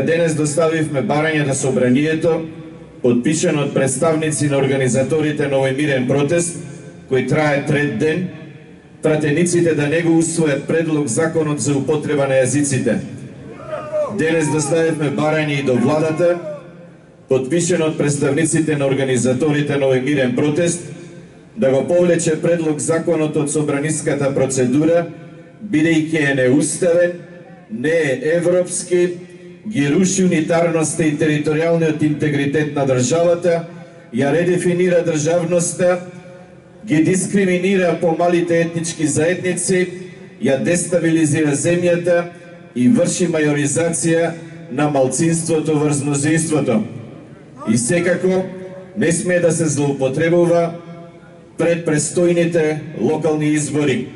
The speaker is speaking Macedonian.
Денес доставивме барање до собранието, подпишано од представници на организаторите на овој мирен протест, кој трае трет ден, пратениците да не го усвојат предлог законот за употреба на јазиците. Денес доставивме барање и до владата, подпишано од представниците на организаторите на овој мирен протест, да го повлече предлог законот од собраниската процедура, бидејќи е неуставен, не е европски, ги руши унитарноста и територијалниот интегритет на државата, ја редефинира државноста, ги дискриминира помалите етнички заедници, ја дестабилизира земјата и врши мајоризација на малцинството врз мнозинството. И секако не смее да се злоупотребува пред престојните локални избори.